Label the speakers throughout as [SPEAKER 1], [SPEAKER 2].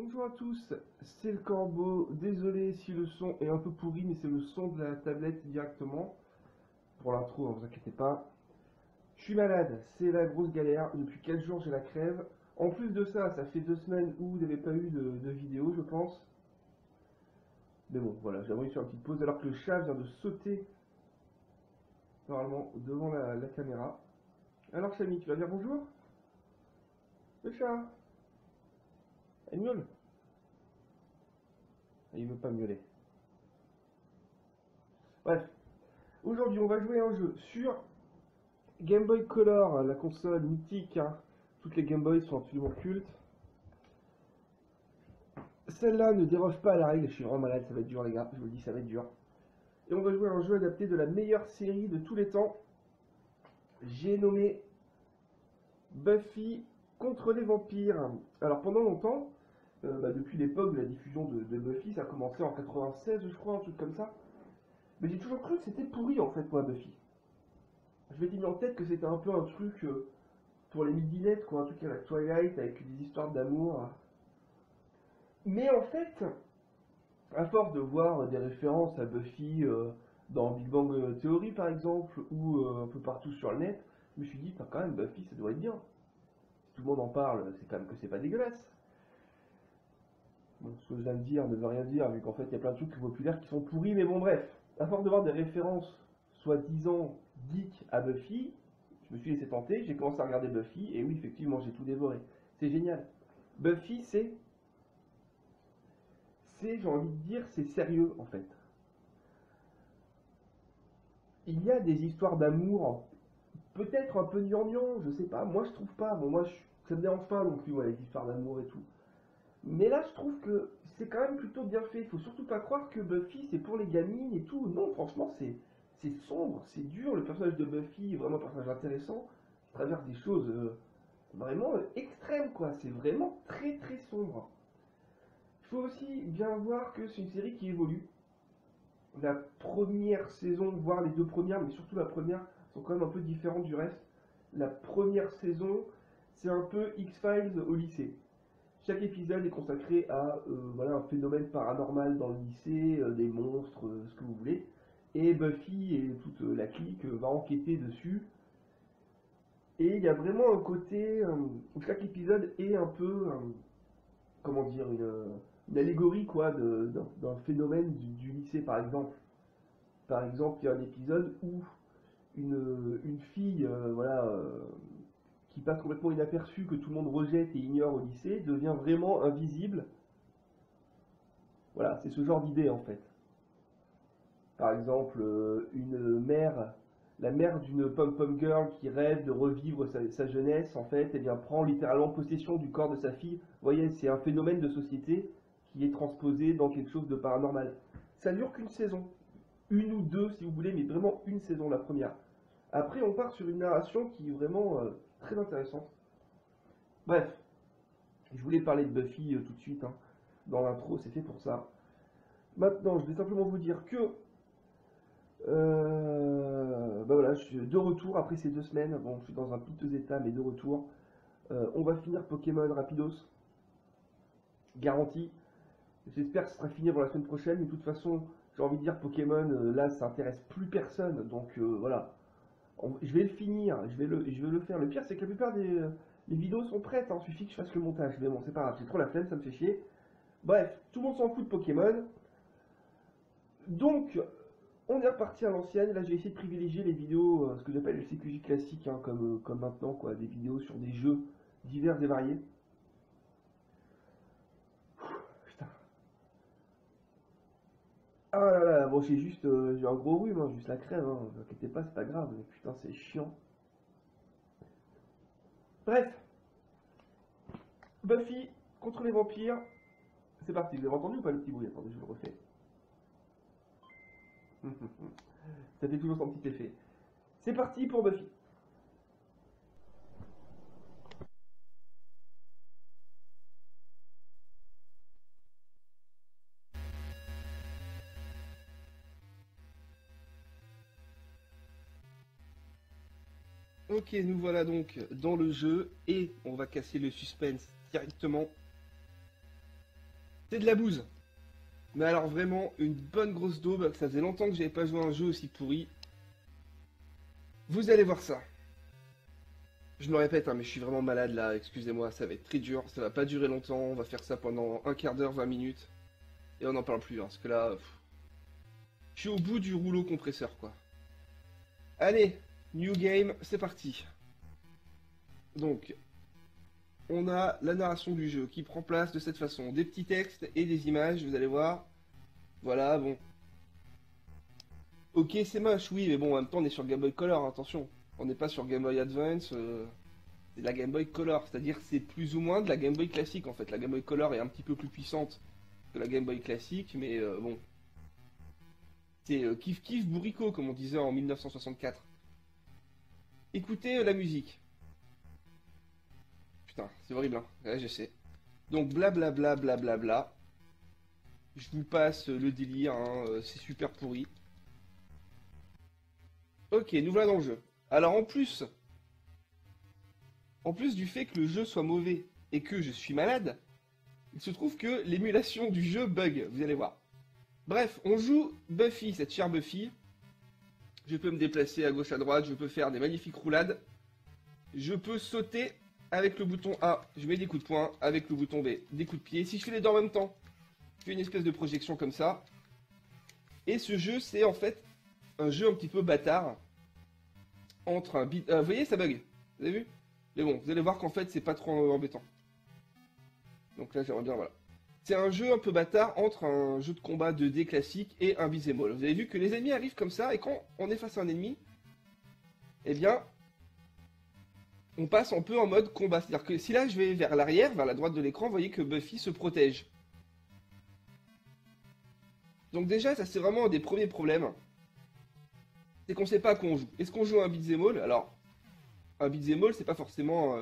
[SPEAKER 1] Bonjour à tous, c'est le Corbeau. Désolé si le son est un peu pourri, mais c'est le son de la tablette directement. Pour l'intro, ne vous inquiétez pas. Je suis malade, c'est la grosse galère. Depuis 4 jours, j'ai la crève. En plus de ça, ça fait 2 semaines où vous n'avez pas eu de vidéo, je pense. Mais bon, voilà, j'ai envie de faire une petite pause alors que le chat vient de sauter normalement devant la caméra. Alors, Samy, tu vas dire bonjour? Le chat, il miaule. Il veut pas miauler. Bref, aujourd'hui, on va jouer à un jeu sur Game Boy Color, la console mythique, hein. Toutes les Game Boy sont absolument cultes. Celle-là ne déroge pas à la règle, je suis vraiment malade, ça va être dur les gars, je vous le dis, ça va être dur. Et on va jouer à un jeu adapté de la meilleure série de tous les temps. J'ai nommé Buffy contre les vampires. Alors pendant longtemps, depuis l'époque de la diffusion de Buffy, ça a commencé en 96 je crois, un truc comme ça. Mais j'ai toujours cru que c'était pourri en fait moi Buffy. Je m'étais mis en tête que c'était un peu un truc pour les midinettes, quoi, un truc à la Twilight avec des histoires d'amour. Mais en fait, à force de voir des références à Buffy dans Big Bang Theory par exemple, ou un peu partout sur le net, je me suis dit, quand même, Buffy ça doit être bien. Si tout le monde en parle, c'est quand même que c'est pas dégueulasse. Bon, ce que je viens de dire ne veut rien dire, vu qu'en fait il y a plein de trucs populaires qui sont pourris, mais bon bref. À force de voir des références soi-disant geek à Buffy, je me suis laissé tenter, j'ai commencé à regarder Buffy, et oui, effectivement, j'ai tout dévoré. C'est génial. Buffy, j'ai envie de dire, c'est sérieux en fait. Il y a des histoires d'amour, peut-être un peu gnangnan, je sais pas, moi je trouve pas, bon ça me dérange pas non plus, ouais, les histoires d'amour et tout. Mais là je trouve que c'est quand même plutôt bien fait, faut surtout pas croire que Buffy c'est pour les gamines et tout, non franchement c'est sombre, c'est dur, le personnage de Buffy est vraiment un personnage intéressant, il traverse des choses vraiment extrêmes quoi, c'est vraiment très très sombre. Il faut aussi bien voir que c'est une série qui évolue. La première saison, voire les deux premières, mais surtout la première, sont quand même un peu différentes du reste. La première saison, c'est un peu X-Files au lycée. Chaque épisode est consacré à voilà, un phénomène paranormal dans le lycée, des monstres, ce que vous voulez. Et Buffy et toute la clique va enquêter dessus. Et il y a vraiment un côté où chaque épisode est un peu, comment dire, une allégorie quoi, d'un phénomène du lycée par exemple. Par exemple, il y a un épisode où une fille voilà, qui passe complètement inaperçue, que tout le monde rejette et ignore au lycée, devient vraiment invisible. Voilà, c'est ce genre d'idée en fait. Par exemple, une mère, la mère d'une pom-pom girl qui rêve de revivre sa jeunesse, en fait, eh bien, prend littéralement possession du corps de sa fille. Vous voyez, c'est un phénomène de société qui est transposé dans quelque chose de paranormal. Ça dure qu'une saison. Une ou deux si vous voulez, mais vraiment une saison la première. Après, on part sur une narration qui est vraiment très intéressante. Bref, je voulais parler de Buffy tout de suite, hein. Dans l'intro, c'est fait pour ça. Maintenant, je vais simplement vous dire que bah voilà, je suis de retour après ces 2 semaines. Bon, je suis dans un piteux état, mais de retour. On va finir Pokémon Rapidos, garanti. J'espère que ce sera fini pour la semaine prochaine, mais de toute façon, j'ai envie de dire Pokémon, là, ça intéresse plus personne, donc voilà. Je vais le finir, je vais le faire. Le pire, c'est que la plupart des les vidéos sont prêtes, hein, suffit que je fasse le montage. Mais bon, c'est pas grave, j'ai trop la flemme, ça me fait chier. Bref, tout le monde s'en fout de Pokémon. Donc, on est reparti à l'ancienne. Là, j'ai essayé de privilégier les vidéos, ce que j'appelle le CQJ classique, hein, comme maintenant, quoi. Des vidéos sur des jeux divers et variés. Putain. Ah là là, bon, j'ai un gros rhume, hein, juste la crève, hein. Ne vous inquiétez pas, c'est pas grave, mais putain, c'est chiant. Bref, Buffy contre les vampires. C'est parti, vous avez entendu ou pas le petit bruit? Attendez, je vous le refais. Ça fait toujours son petit effet. C'est parti pour Buffy. Ok, nous voilà donc dans le jeu et on va casser le suspense directement. C'est de la bouse. Mais alors vraiment, une bonne grosse daube. Ça faisait longtemps que j'avais pas joué à un jeu aussi pourri. Vous allez voir ça. Je me répète, hein, mais je suis vraiment malade là, excusez-moi, ça va être très dur, ça va pas durer longtemps, on va faire ça pendant un quart d'heure, 20 minutes, et on n'en parle plus, hein, parce que là, je suis au bout du rouleau compresseur, quoi. Allez, new game, c'est parti. Donc, on a la narration du jeu qui prend place de cette façon, des petits textes et des images, vous allez voir. Voilà, bon. Ok, c'est moche, oui, mais bon, en même temps, on est sur Game Boy Color, attention. On n'est pas sur Game Boy Advance, c'est de la Game Boy Color, c'est-à-dire c'est plus ou moins de la Game Boy classique en fait. La Game Boy Color est un petit peu plus puissante que la Game Boy classique, mais bon. C'est kiff kiff bourricot comme on disait en 1964. Écoutez la musique. Putain, c'est horrible, hein. Ouais, je sais. Donc blablabla blablabla. Je vous passe le délire, hein, c'est super pourri. Ok, nous voilà dans le jeu. Alors en plus du fait que le jeu soit mauvais et que je suis malade, il se trouve que l'émulation du jeu bug, vous allez voir. Bref, on joue Buffy, cette chère Buffy. Je peux me déplacer à gauche à droite, je peux faire des magnifiques roulades. Je peux sauter avec le bouton A, je mets des coups de poing, avec le bouton B, des coups de pied. Si je fais les deux en même temps, je fais une espèce de projection comme ça. Et ce jeu, c'est en fait un jeu un petit peu bâtard. Entre un beat... vous voyez, ça bug. Vous avez vu? Mais bon, vous allez voir qu'en fait, c'est pas trop embêtant. Donc là, j'aimerais bien, voilà. C'est un jeu un peu bâtard entre un jeu de combat 2D classique et un beat'em all. Vous avez vu que les ennemis arrivent comme ça, et quand on est face à un ennemi, eh bien, on passe un peu en mode combat. C'est-à-dire que si là, je vais vers l'arrière, vers la droite de l'écran, vous voyez que Buffy se protège. Donc déjà, ça c'est vraiment un des premiers problèmes. C'est qu'on sait pas à quoi on joue. Est-ce qu'on joue à un beat'em all? Alors, un beat'em all, c'est pas forcément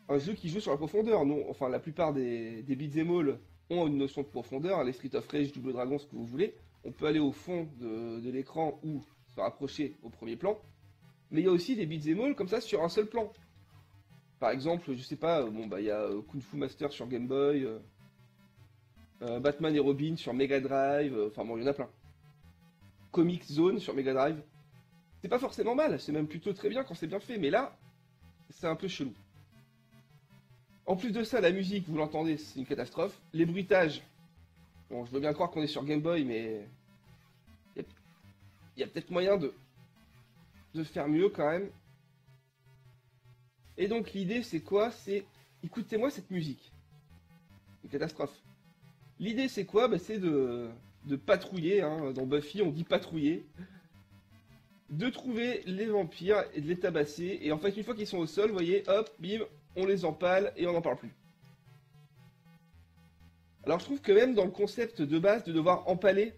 [SPEAKER 1] un jeu qui joue sur la profondeur. Non, enfin, la plupart des beat'em all ont une notion de profondeur. Les Street of Rage, Double Dragon, ce que vous voulez. On peut aller au fond de l'écran ou se rapprocher au premier plan. Mais il y a aussi des beat'em all comme ça sur un seul plan. Par exemple, je sais pas, bon bah il y a Kung Fu Master sur Game Boy, Batman et Robin sur Mega Drive, enfin bon, il y en a plein. Comic Zone sur Mega Drive. C'est pas forcément mal, c'est même plutôt très bien quand c'est bien fait, mais là, c'est un peu chelou. En plus de ça, la musique, vous l'entendez, c'est une catastrophe. Les bruitages, bon, je veux bien croire qu'on est sur Game Boy, mais il y a peut-être moyen de faire mieux quand même. Et donc l'idée, c'est quoi? C'est, écoutez-moi cette musique. Une catastrophe. L'idée, c'est quoi? Bah, c'est de patrouiller, hein. Dans Buffy, on dit patrouiller. De trouver les vampires et de les tabasser. Et en fait, une fois qu'ils sont au sol, vous voyez, hop, bim, on les empale et on n'en parle plus. Alors je trouve que même dans le concept de base de devoir empaler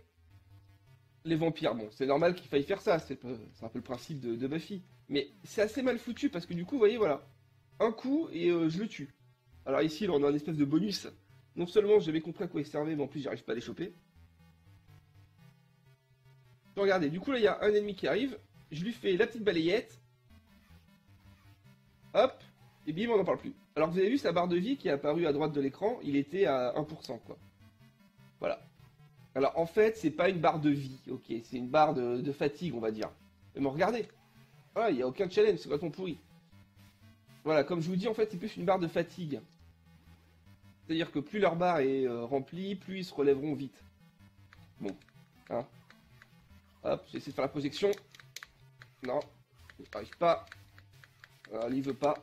[SPEAKER 1] les vampires, bon, c'est normal qu'il faille faire ça, c'est un peu le principe de Buffy. Mais c'est assez mal foutu parce que du coup, vous voyez, voilà, un coup et je le tue. Alors ici, là, on a un espèce de bonus. Non seulement j'avais compris à quoi il servait, mais en plus, j'arrive pas à les choper. Regardez, du coup, là, il y a un ennemi qui arrive. Je lui fais la petite balayette. Hop. Et bim, on n'en parle plus. Alors, vous avez vu sa barre de vie qui est apparue à droite de l'écran. Il était à 1%, quoi. Voilà. Alors, en fait, c'est pas une barre de vie, ok. C'est une barre de fatigue, on va dire. Mais bon, regardez. Ah, il n'y a aucun challenge, c'est complètement pourri. Voilà, comme je vous dis, en fait, c'est plus une barre de fatigue. C'est-à-dire que plus leur barre est remplie, plus ils se relèveront vite. Bon. Hein. Hop, j'essaie de faire la projection. Non, j'arrive pas. Alors, il veut pas.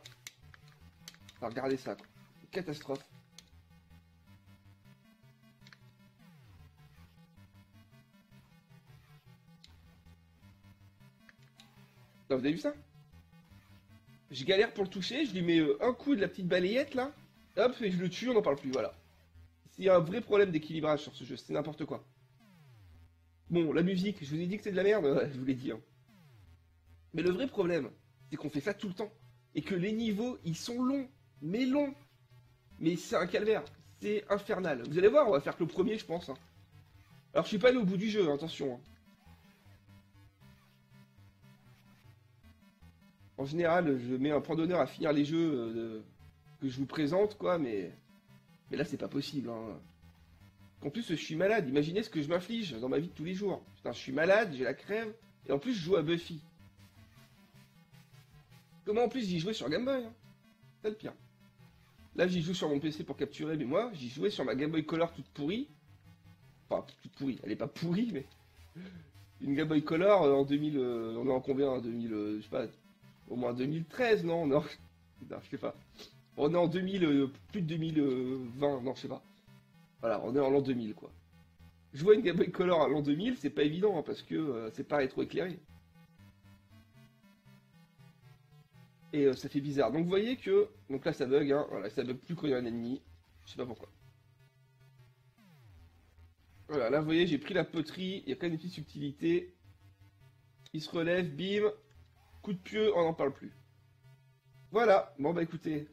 [SPEAKER 1] Alors, regardez ça, quoi. Catastrophe. Là, vous avez vu ça? Je galère pour le toucher, je lui mets un coup de la petite balayette, là. Hop, et je le tue, on n'en parle plus, voilà. Il y a un vrai problème d'équilibrage sur ce jeu, c'est n'importe quoi. Bon, la musique, je vous ai dit que c'est de la merde, ouais, je vous l'ai dit. Hein. Mais le vrai problème, c'est qu'on fait ça tout le temps. Et que les niveaux, ils sont longs. Mais longs. Mais c'est un calvaire. C'est infernal. Vous allez voir, on va faire que le premier, je pense. Hein. Alors, je suis pas allé au bout du jeu, hein, attention. Hein. En général, je mets un point d'honneur à finir les jeux que je vous présente, quoi, mais là, c'est pas possible. Hein. En plus, je suis malade. Imaginez ce que je m'inflige dans ma vie de tous les jours. Putain, je suis malade, j'ai la crève. Et en plus, je joue à Buffy. Comment en plus j'y jouais sur Game Boy hein. C'est le pire. Là, j'y joue sur mon PC pour capturer, mais moi, j'y jouais sur ma Game Boy Color toute pourrie. Enfin, toute pourrie. Elle est pas pourrie, mais... Une Game Boy Color en 2000... on est en combien en 2000... je sais pas... Au moins 2013, non? Non, non je sais pas. On est en 2000... plus de 2020, non, je sais pas. Voilà, on est en l'an 2000, quoi. Jouer une Game Boy Color à l'an 2000, c'est pas évident, hein, parce que c'est pas rétro-éclairé. Et ça fait bizarre. Donc vous voyez que... Donc là, ça bug, hein. Voilà, ça bug plus quand il y a un ennemi. Je sais pas pourquoi. Voilà, là, vous voyez, j'ai pris la poterie. Il y a quand même une petite subtilité. Il se relève, bim. Coup de pied, on n'en parle plus. Voilà. Bon, bah écoutez.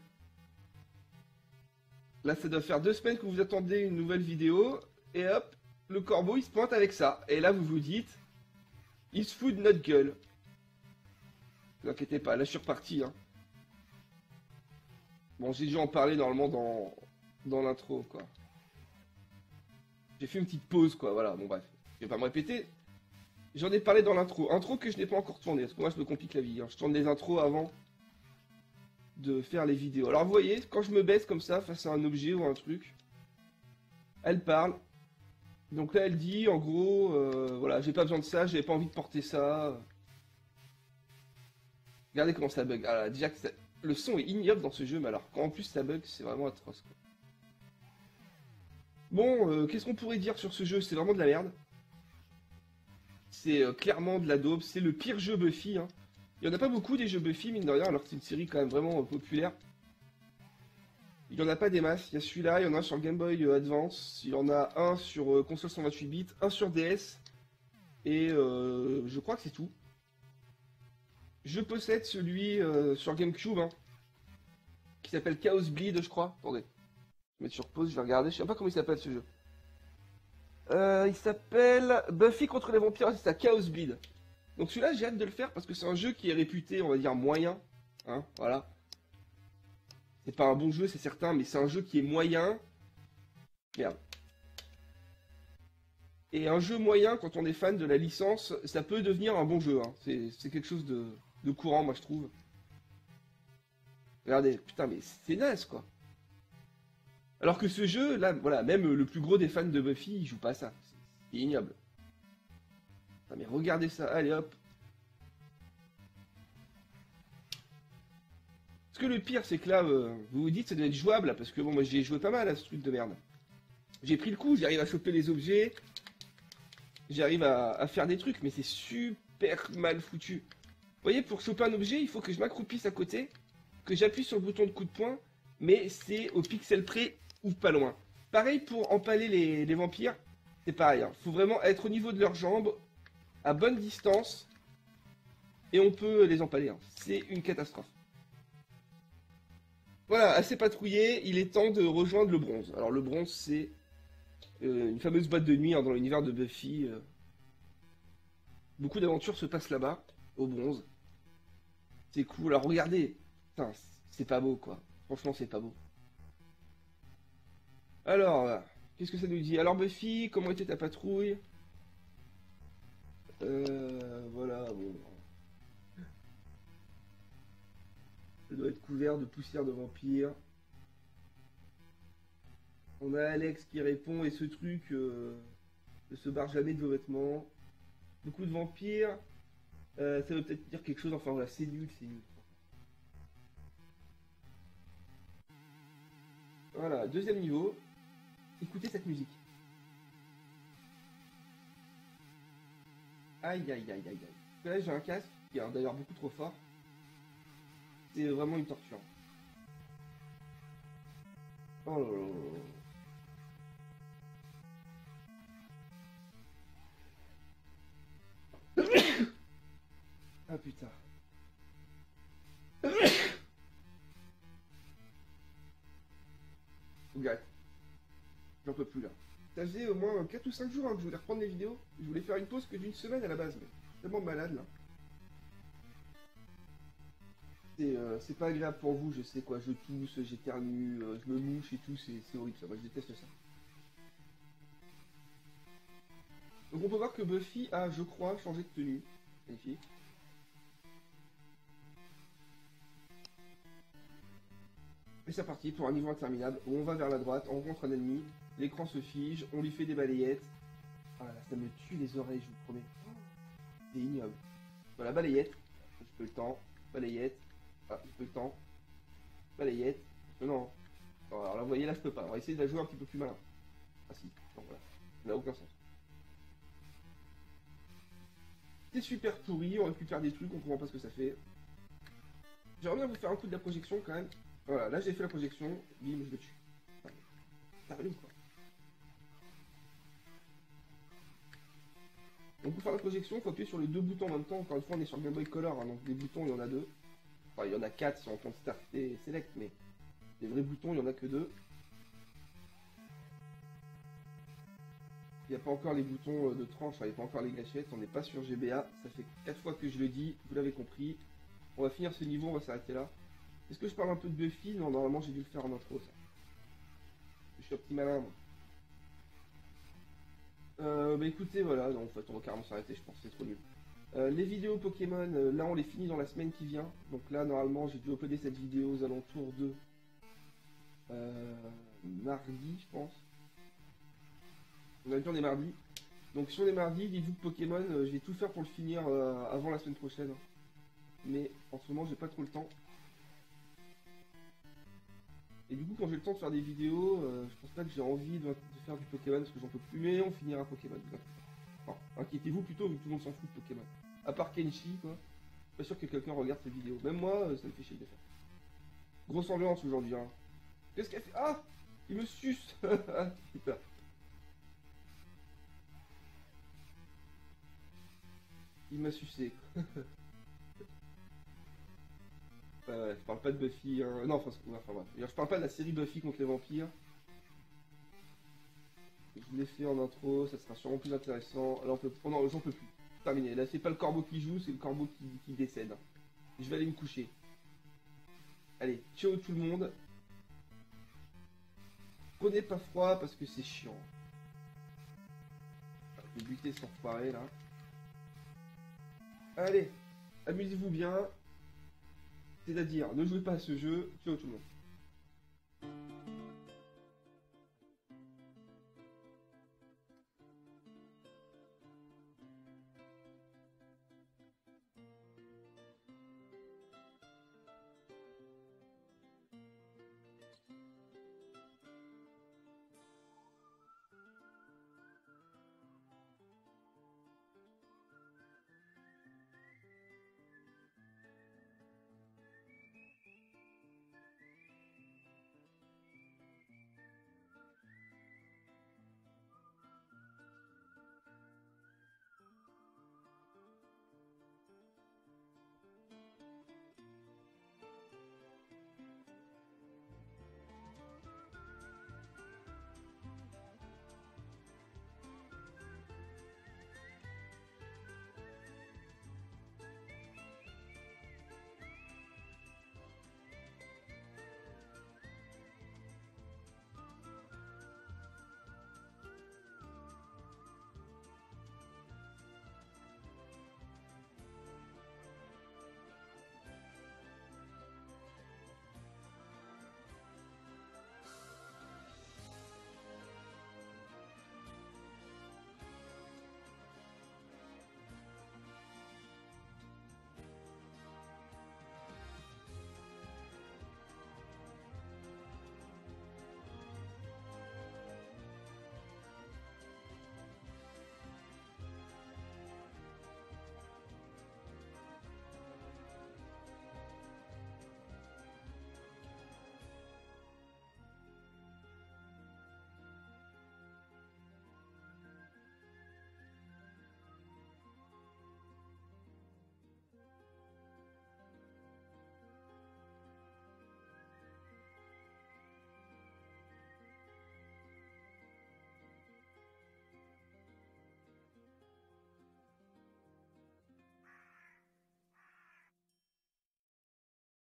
[SPEAKER 1] Là, ça doit faire 2 semaines que vous attendez une nouvelle vidéo. Et hop, le corbeau, il se pointe avec ça. Et là, vous vous dites... Il se fout de notre gueule. Ne vous inquiétez pas, là, je suis reparti, hein. Bon, j'ai dû en parler normalement dans l'intro, quoi. J'ai fait une petite pause, quoi, voilà, bon bref. Je vais pas me répéter. J'en ai parlé dans l'intro. Intro que je n'ai pas encore tourné, parce que moi, je me complique la vie, hein. Je tourne des intros avant de faire les vidéos. Alors, vous voyez, quand je me baisse comme ça, face à un objet ou un truc, elle parle. Donc là, elle dit, en gros, voilà, j'ai pas besoin de ça, j'avais pas envie de porter ça. Regardez comment ça bug. Ah, déjà que le son est ignoble dans ce jeu, mais alors quand en plus ça bug, c'est vraiment atroce, quoi. Bon, qu'est-ce qu'on pourrait dire sur ce jeu? C'est vraiment de la merde. C'est clairement de la daube. C'est le pire jeu Buffy, hein. Il y en a pas beaucoup des jeux Buffy, mine de rien, alors que c'est une série quand même vraiment populaire. Il y en a pas des masses. Il y a celui-là, il y en a un sur Game Boy Advance, il y en a un sur console 128 bits, un sur DS, et je crois que c'est tout. Je possède celui sur GameCube, hein, qui s'appelle Chaos Bleed, je crois. Attendez. Je vais mettre sur pause, je vais regarder. Je sais pas comment il s'appelle ce jeu. Il s'appelle Buffy contre les vampires, c'est ça, Chaos Bleed. Donc celui-là, j'ai hâte de le faire parce que c'est un jeu qui est réputé, on va dire, moyen. Hein, voilà. C'est pas un bon jeu, c'est certain, mais c'est un jeu qui est moyen. Merde. Et un jeu moyen, quand on est fan de la licence, ça peut devenir un bon jeu, hein. C'est quelque chose de courant, moi, je trouve. Regardez, putain, mais c'est naze, quoi. Alors que ce jeu, là, voilà, même le plus gros des fans de Buffy, il joue pas à ça. C'est ignoble. Putain, mais regardez ça, allez hop. Parce que le pire, c'est que là, vous vous dites, ça doit être jouable, là, parce que bon, moi, j'y ai joué pas mal à ce truc de merde. J'ai pris le coup, j'arrive à choper les objets, j'arrive à faire des trucs, mais c'est super mal foutu. Vous voyez, pour choper un objet, il faut que je m'accroupisse à côté, que j'appuie sur le bouton de coup de poing, mais c'est au pixel près ou pas loin. Pareil pour empaler les vampires, c'est pareil. Hein. Faut vraiment être au niveau de leurs jambes, à bonne distance, et on peut les empaler. Hein. C'est une catastrophe. Voilà, assez patrouillé, il est temps de rejoindre le bronze. Alors le bronze, c'est une fameuse boîte de nuit hein, dans l'univers de Buffy. Beaucoup d'aventures se passent là-bas, au bronze. C'est cool. Alors regardez, putain, c'est pas beau quoi. Franchement, c'est pas beau. Alors, qu'est-ce que ça nous dit? Alors Buffy, comment était ta patrouille? Voilà, bon. Ça doit être couvert de poussière de vampire. On a Alex qui répond, et ce truc ne se barre jamais de vos vêtements. Beaucoup de vampires. Ça veut peut-être dire quelque chose, enfin voilà, c'est nul, c'est nul. Voilà, deuxième niveau. Écoutez cette musique. Aïe aïe aïe aïe aïe. Là j'ai un casque qui est d'ailleurs beaucoup trop fort. C'est vraiment une torture. Oh là là. Ah putain. Regarde. J'en peux plus là. Ça faisait au moins 4 ou 5 jours hein, que je voulais reprendre les vidéos. Je voulais faire une pause que d'une semaine à la base, mais tellement malade là. C'est pas agréable pour vous, je sais quoi, je tousse, j'éternue, je me mouche et tout, c'est horrible ça, moi je déteste ça. Donc on peut voir que Buffy a, je crois, changé de tenue. Magnifique. Et c'est parti pour un niveau interminable où on va vers la droite, on rencontre un ennemi, l'écran se fige, on lui fait des balayettes. Ah là, ça me tue les oreilles, je vous promets. C'est ignoble. Voilà, balayette. Je peux le temps. Balayette. Ah, je peux le temps. Balayette. Non. Non, alors là, vous voyez, là, je peux pas. On va essayer de la jouer un petit peu plus malin. Ah si. Non, voilà. Ça n'a aucun sens. C'est super pourri, on récupère des trucs, on comprend pas ce que ça fait. J'aimerais bien vous faire un coup de la projection quand même. Voilà, là j'ai fait la projection, bim, je le tue. Sérieux quoi. Donc pour faire la projection, il faut appuyer sur les deux boutons en même temps. Encore une fois, on est sur Game Boy Color, hein, donc des boutons, il y en a deux. Enfin, il y en a quatre si on compte Start et Select, mais les vrais boutons, il y en a que deux. Il n'y a pas encore les boutons de tranche, il n'y a pas encore les gâchettes, on n'est pas sur GBA. Ça fait 4 fois que je le dis, vous l'avez compris. On va finir ce niveau, on va s'arrêter là. Est-ce que je parle un peu de Buffy? Non, normalement j'ai dû le faire en intro, ça. Je suis un petit malin, moi. Bah écoutez, voilà, non, en fait on va carrément s'arrêter, je pense, c'est trop nul. Les vidéos Pokémon, là on les finit dans la semaine qui vient. Donc là, normalement, j'ai dû uploader cette vidéo aux alentours de mardi, je pense. On a dit on est mardi. Donc si on est mardi, dites-vous que Pokémon, je vais tout faire pour le finir avant la semaine prochaine. Mais en ce moment, j'ai pas trop le temps. Et du coup, quand j'ai le temps de faire des vidéos, je pense pas que j'ai envie de faire du Pokémon parce que j'en peux plus. Mais on finira Pokémon. Enfin, inquiétez-vous plutôt, vu que tout le monde s'en fout de Pokémon. À part Kenshi, quoi. Pas sûr que quelqu'un regarde ces vidéos. Même moi, ça me fait chier de les faire. Grosse ambiance aujourd'hui, hein. Qu'est-ce qu'elle fait? Ah! Il me suce! Putain. Il m'a sucé. Ouais, je parle pas de Buffy. Hein. Non, enfin bref. Je parle pas de la série Buffy contre les vampires. Je vous l'ai fait en intro, ça sera sûrement plus intéressant. Alors, oh non, j'en peux plus. Terminé. Là, c'est pas le corbeau qui joue, c'est le corbeau qui décède. Je vais aller me coucher. Allez, ciao tout le monde. Prenez pas froid parce que c'est chiant. Je vais buter sans foirer là. Allez, amusez-vous bien. C'est-à-dire, ne jouez pas à ce jeu. Ciao tout le monde.